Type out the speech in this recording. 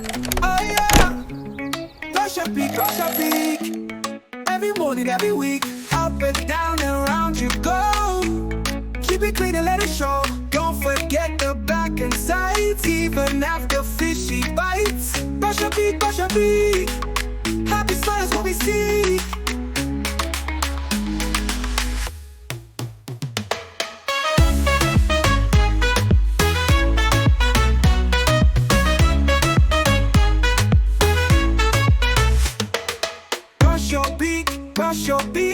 Oh yeah, brush your beak. Every morning, every week, up and down and round you go. Keep it clean and let it show. Don't forget the back and sides, even after fishy bites. Brush your beak, brush your beak. Happy smile is what we see. Brush your beak, brush your beak.